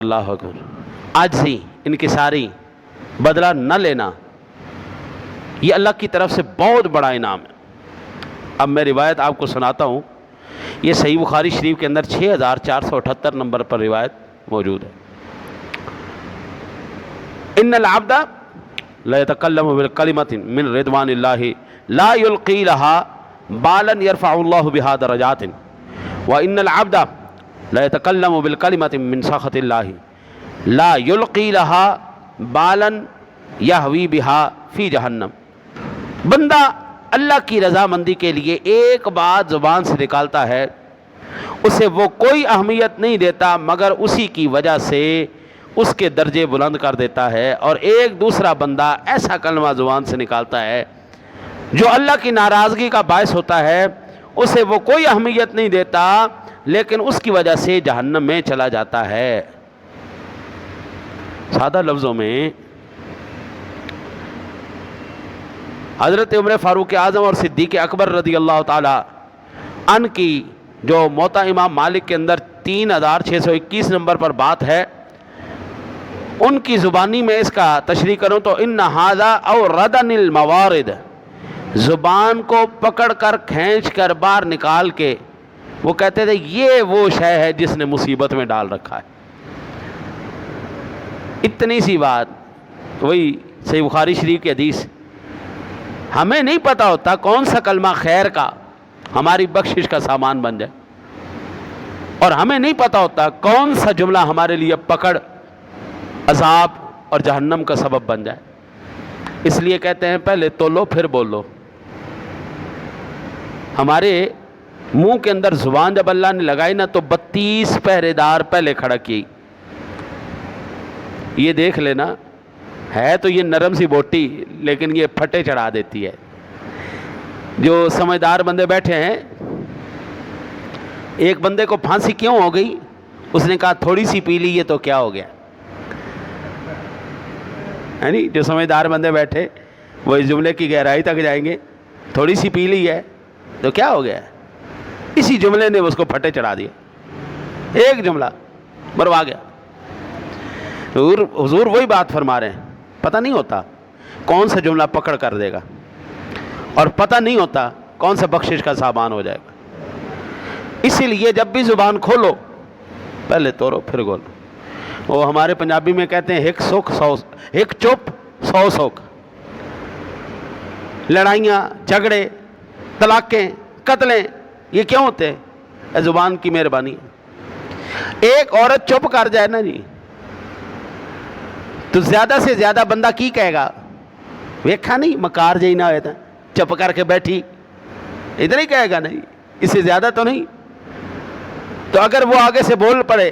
اللہ اکبر. عاجزی، انکساری، بدلہ نہ لینا، یہ اللہ کی طرف سے بہت بڑا انعام ہے. اب میں روایت آپ کو سناتا ہوں. یہ صحیح بخاری شریف کے اندر 6478 نمبر پر روایت موجود ہے. ان العبد لا يتكلم بالکلمۃ من رضوان اللہ لا يلقي لها بالا يرفع الله بها درجات وان العبد لا يتكلم بالکلمۃ من سخط اللہ لا يلقي لها بالا يهوي بها في جہنم. بندہ اللہ کی رضامندی کے لیے ایک بات زبان سے نکالتا ہے، اسے وہ کوئی اہمیت نہیں دیتا مگر اسی کی وجہ سے اس کے درجے بلند کر دیتا ہے. اور ایک دوسرا بندہ ایسا کلمہ زبان سے نکالتا ہے جو اللہ کی ناراضگی کا باعث ہوتا ہے، اسے وہ کوئی اہمیت نہیں دیتا لیکن اس کی وجہ سے جہنم میں چلا جاتا ہے. سادہ لفظوں میں حضرت عمر فاروق اعظم اور صدیق اکبر رضی اللہ تعالی عنہ کی جو موطا امام مالک کے اندر 3621 نمبر پر بات ہے، ان کی زبانی میں اس کا تشریح کروں تو ان ھذا او ردن الموارد، زبان کو پکڑ کر کھینچ کر باہر نکال کے وہ کہتے تھے یہ وہ شے ہے جس نے مصیبت میں ڈال رکھا ہے. اتنی سی بات، وہی صحیح بخاری شریف کی حدیث. ہمیں نہیں پتہ ہوتا کون سا کلمہ خیر کا ہماری بخشش کا سامان بن جائے، اور ہمیں نہیں پتہ ہوتا کون سا جملہ ہمارے لیے پکڑ، عذاب اور جہنم کا سبب بن جائے. اس لیے کہتے ہیں پہلے تولو پھر بولو. ہمارے منہ کے اندر زبان جب اللہ نے لگائی نا تو 32 پہرے دار پہلے کھڑا کی. یہ دیکھ لینا، ہے تو یہ نرم سی بوٹی لیکن یہ پھٹے چڑھا دیتی ہے. جو سمجھدار بندے بیٹھے ہیں، ایک بندے کو پھانسی کیوں ہو گئی؟ اس نے کہا تھوڑی سی پی لی یہ تو کیا ہو گیا. یعنی جو سمجھدار بندے بیٹھے وہ اس جملے کی گہرائی تک جائیں گے. تھوڑی سی پی لی ہے تو کیا ہو گیا؟ اسی جملے نے اس کو پھٹے چڑھا دیا. ایک جملہ بروا گیا. حضور وہی بات فرما رہے ہیں. پتہ نہیں ہوتا کون سا جملہ پکڑ کر دے گا، اور پتہ نہیں ہوتا کون سا بخشش کا سامان ہو جائے گا. اسی لیے جب بھی زبان کھولو پہلے توڑو پھر گولو. وہ ہمارے پنجابی میں کہتے ہیں ایک سکھ سو، ایک چپ 100 سکھ. لڑائیاں، جھگڑے، طلاقیں، قتلیں یہ کیوں ہوتے ہیں؟ زبان کی مہربانی. ایک عورت چپ کر جائے نا جی تو زیادہ سے زیادہ بندہ کی کہے گا؟ ویکھا نہیں مکار جی نہ ہوئے تھا چپ کر کے بیٹھی، ادھر ہی کہے گا نہیں، اس سے زیادہ تو نہیں. تو اگر وہ آگے سے بول پڑے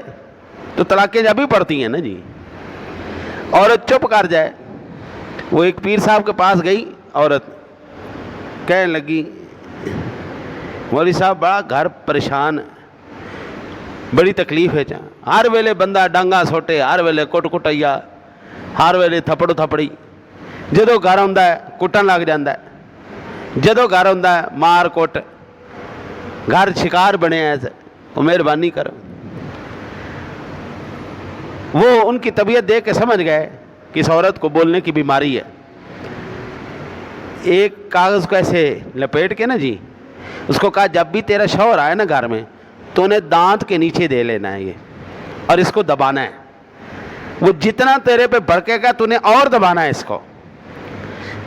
تو طلاقیں جب بھی پڑتی ہیں نا جی. عورت چپ کر جائے. وہ ایک پیر صاحب کے پاس گئی عورت، کہنے لگی مولوی صاحب بڑا گھر پریشان، بڑی تکلیف ہے. ہر ویلے بندہ ڈانگا سوٹے، ہر ویلے کٹ کٹیا، ہر ویلے تھپڑ تھپڑی. جدو گھر آتا ہے کٹن لگ جاتا ہے، جدو گھر آتا ہے مار کٹ. گھر شکار بنے ایسے. وہ مہربانی کرو. وہ ان کی طبیعت دیکھ کے سمجھ گئے کہ اس عورت کو بولنے کی بیماری ہے. ایک کاغذ کو ایسے لپیٹ کے نا جی اس کو کہا جب بھی تیرا شوہر آئے نا گھر میں تو انہیں دانت کے نیچے دے لینا ہے یہ، اور اس کو دبانا ہے. وہ جتنا تیرے پہ بھڑکے گا تو نے اور دبانا ہے اس کو.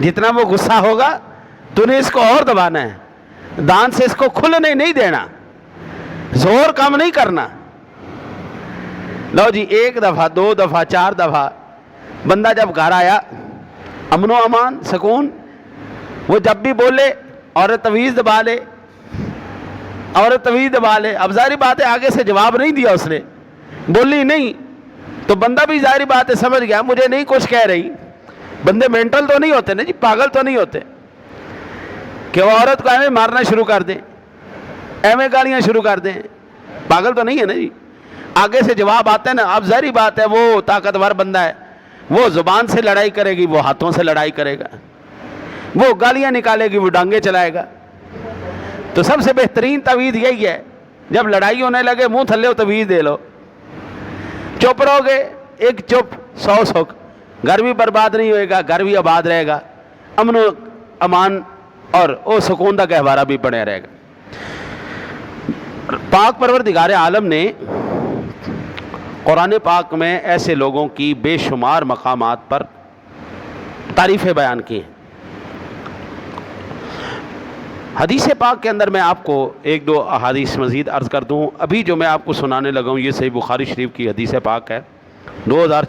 جتنا وہ غصہ ہوگا تو نے اس کو اور دبانا ہے. دانت سے اس کو کھلنے نہیں دینا، زور کم نہیں کرنا. لو جی 1 دفعہ 2 دفعہ 4 دفعہ بندہ جب گھر آیا، امن و امان، سکون. وہ جب بھی بولے عورت تویز دبا لے، عورت تویز دبا لے. اب ظاہری بات ہے آگے سے جواب نہیں دیا اس نے، بولی نہیں تو بندہ بھی ظاہری بات ہے سمجھ گیا مجھے نہیں کچھ کہہ رہی. بندے مینٹل تو نہیں ہوتے نا جی، پاگل تو نہیں ہوتے کہ وہ عورت کو ایویں مارنا شروع کر دیں، ایویں گالیاں شروع کر دیں. پاگل تو نہیں ہے نا جی. آگے سے جواب آتا ہے نا. اب ظاہری بات ہے وہ طاقتور بندہ ہے، وہ زبان سے لڑائی کرے گی، وہ ہاتھوں سے لڑائی کرے گا، وہ گالیاں نکالے گی، وہ ڈانگے چلائے گا. تو سب سے بہترین تویز یہی ہے جب لڑائی ہونے لگے منہ تھلے ہو تویز دے لو. چپ رہو گے ایک چپ 100 سکھ، گھر بھی برباد نہیں ہوئے گا، گھر بھی آباد رہے گا، امن و امان اور او سکون دا گہوارہ بھی بنے رہے گا۔ پاک پروردگار عالم نے قرآن پاک میں ایسے لوگوں کی بے شمار مقامات پر تعریفیں بیان کی ہیں۔ حدیث پاک کے اندر میں آپ کو ایک دو احادیث مزید عرض کر دوں۔ ابھی جو میں آپ کو سنانے لگا ہوں یہ صحیح بخاری شریف کی حدیث پاک ہے، 2004